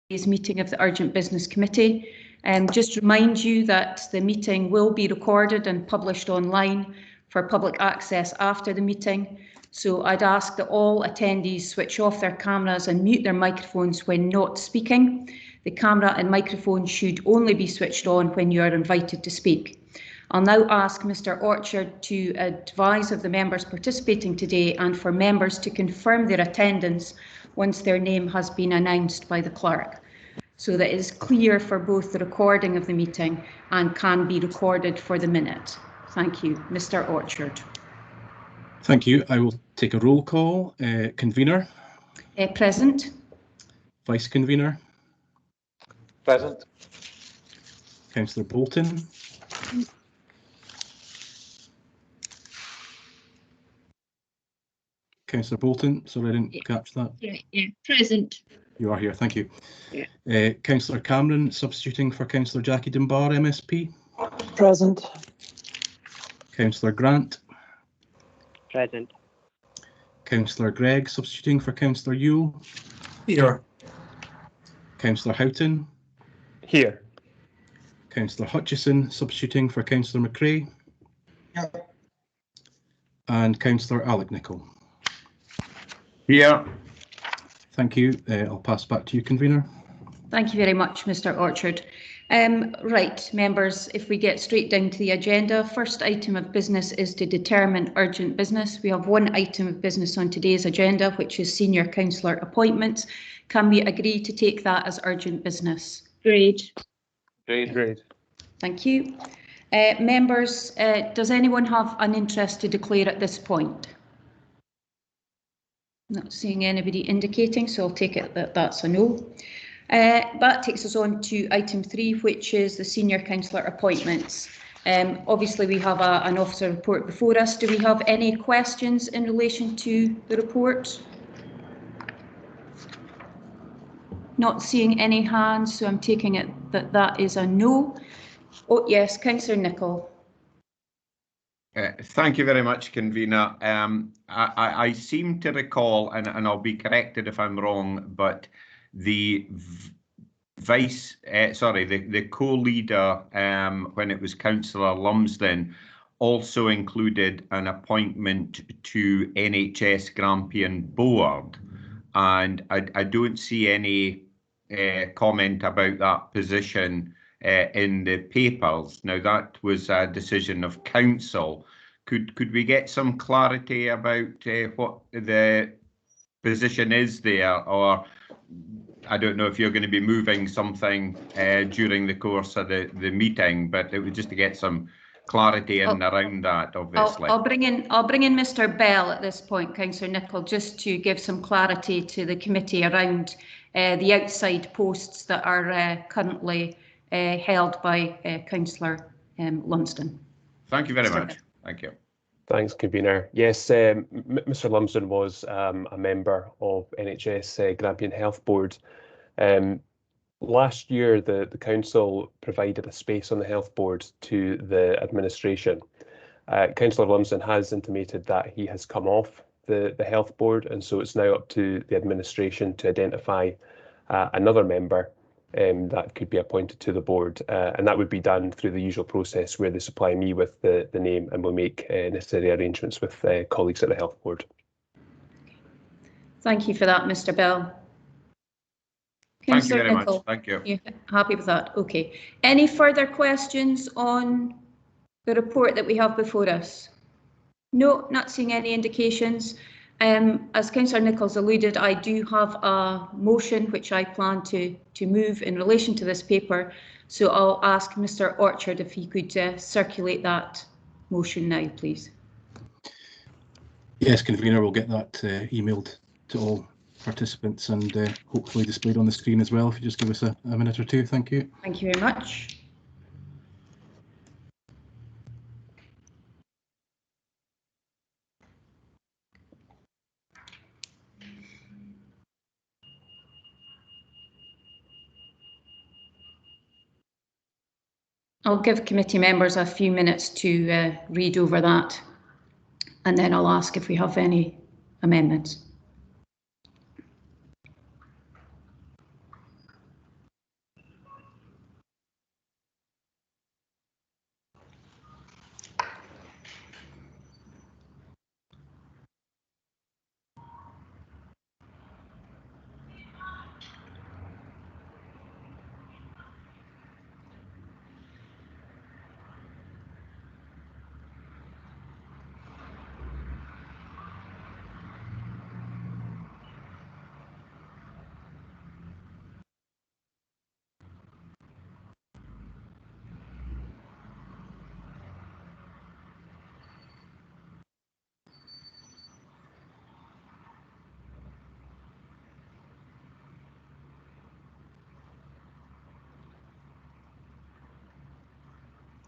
today's meeting of the Urgent Business Committee. Just remind you that the meeting will be recorded and published online for public access after the meeting. So I'd ask that all attendees switch off their cameras and mute their microphones when not speaking. The camera and microphone should only be switched on when you are invited to speak. I'll now ask Mr. Orchard to advise of the members participating today and for members to confirm their attendance once their name has been announced by the clerk, so that it is clear for both the recording of the meeting and can be recorded for the minute. Thank you. Mr. Orchard. Thank you. I will take a roll call. Convener? Present. Vice Convener? Present. Councillor Bolton? Councillor Bolton, sorry I didn't catch that. Yeah, present. You are here, thank you. Yeah. Councillor Cameron, substituting for Councillor Jackie Dunbar, MSP. Present. Councillor Grant. Present. Councillor Gregg, substituting for Councillor Yule. Here. Councillor Houghton. Here. Councillor Hutchison, substituting for Councillor McRae. Yeah. And Councillor Alec Nichol. Here. Thank you. I'll pass back to you, Convener. Thank you very much, Mr. Orchard. Right, members, if we get straight down to the agenda, first item of business is to determine urgent business. We have one item of business on today's agenda, which is senior councillor appointments. Can we agree to take that as urgent business? Agreed. Agreed. Thank you. Members, does anyone have an interest to declare at this point? Not seeing anybody indicating, so I'll take it that that's a no. That takes us on to item 3, which is the senior councillor appointments. Obviously, we have an officer report before us. Do we have any questions in relation to the report? Not seeing any hands, so I'm taking it that that is a no. Oh, yes, Councillor Nichol. Thank you very much, Convener. I seem to recall, and I'll be corrected if I'm wrong, but the the co-leader when it was Councillor Lumsden also included an appointment to NHS Grampian Board, and I don't see any comment about that position in the papers. Now that was a decision of council. Could we get some clarity about what the position is there, or I don't know if you're going to be moving something during the course of the meeting, but it was just to get some clarity in around that, obviously. I'll bring in Mr. Bell at this point, Councillor Nichol, just to give some clarity to the committee around the outside posts that are currently held by Councillor Lumsden. Thank you very much. Thank you. Thanks, Convener. Yes, Mr. Lumsden was a member of NHS Grampian Health Board. Last year, the council provided a space on the health board to the administration. Councillor Lumsden has intimated that he has come off the health board, and so it's now up to the administration to identify another member that could be appointed to the board, and that would be done through the usual process where they supply me with the name, and we'll make necessary arrangements with colleagues at the health board. Thank you for that, Mr. Bell. Thank you very much. Thank you. You happy with that? Okay. Any further questions on the report that we have before us? No, not seeing any indications. As Councillor Nichols alluded, I do have a motion which I plan to move in relation to this paper. So I'll ask Mr. Orchard if he could circulate that motion now, please. Yes, Convener, we'll get that emailed to all participants and hopefully displayed on the screen as well. If you just give us a minute or two, thank you. Thank you very much. I'll give committee members a few minutes to read over that, and then I'll ask if we have any amendments.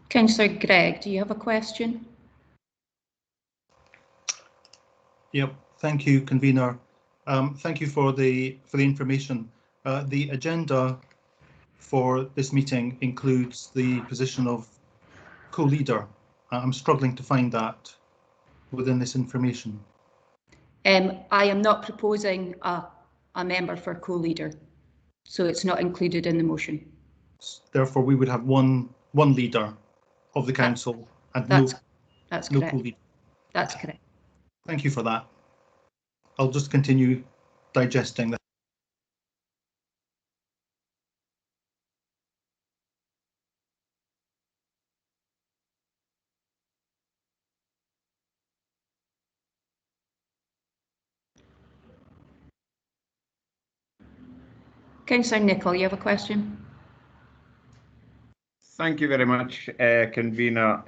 Councillor Gregg, do you have a question? Yep, thank you, convener. Thank you for the information. The agenda for this meeting includes the position of co-leader. I'm struggling to find that within this information. I am not proposing a member for co-leader, so it's not included in the motion. Therefore, we would have one leader of the council and That's no correct. co-leader. That's correct. Thank you for that. I'll just continue digesting that. Councillor Nicholl, you have a question? Thank you very much, convener.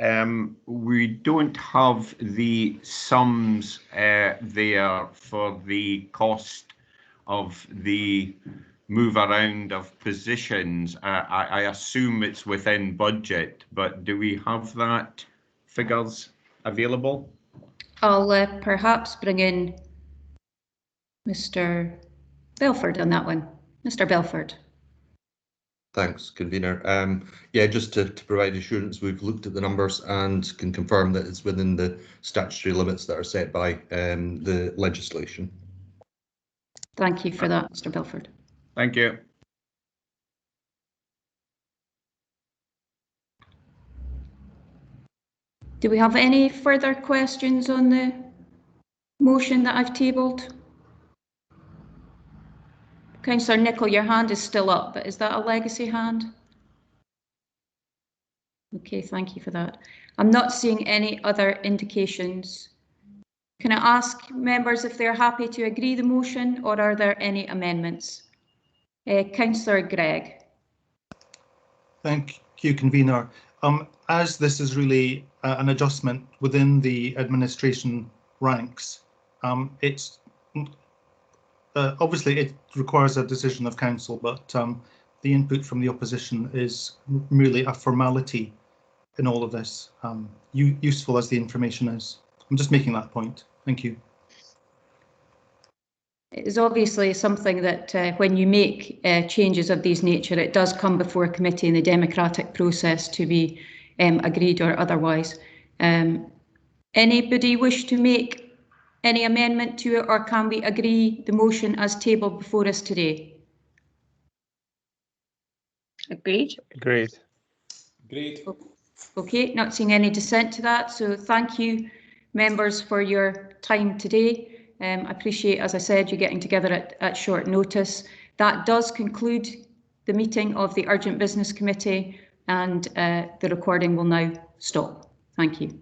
We don't have the sums there for the cost of the move around of positions. I assume it's within budget, but do we have that figures available? I'll perhaps bring in Mr. Belford on that one. Mr. Belford. Thanks, convener. Yeah, just to provide assurance, we've looked at the numbers and can confirm that it's within the statutory limits that are set by the legislation. Thank you for that, Mr. Belford. Thank you. Do we have any further questions on the motion that I've tabled? Councillor Nicholl, your hand is still up, but is that a legacy hand? Okay, thank you for that. I'm not seeing any other indications. Can I ask members if they're happy to agree the motion, or are there any amendments? Councillor Gregg. Thank you, convener. As this is really an adjustment within the administration ranks, it's obviously it requires a decision of council, but the input from the opposition is merely a formality in all of this, useful as the information is. I'm just making that point. Thank you. It is obviously something that when you make changes of this nature, it does come before a committee in the democratic process to be agreed or otherwise. Anybody wish to make any amendment to it, or can we agree the motion as tabled before us today? Agreed. Agreed. Great. Okay, not seeing any dissent to that, so thank you members for your time today. I appreciate, as I said, you getting together at short notice. That does conclude the meeting of the Urgent Business Committee, and the recording will now stop. Thank you.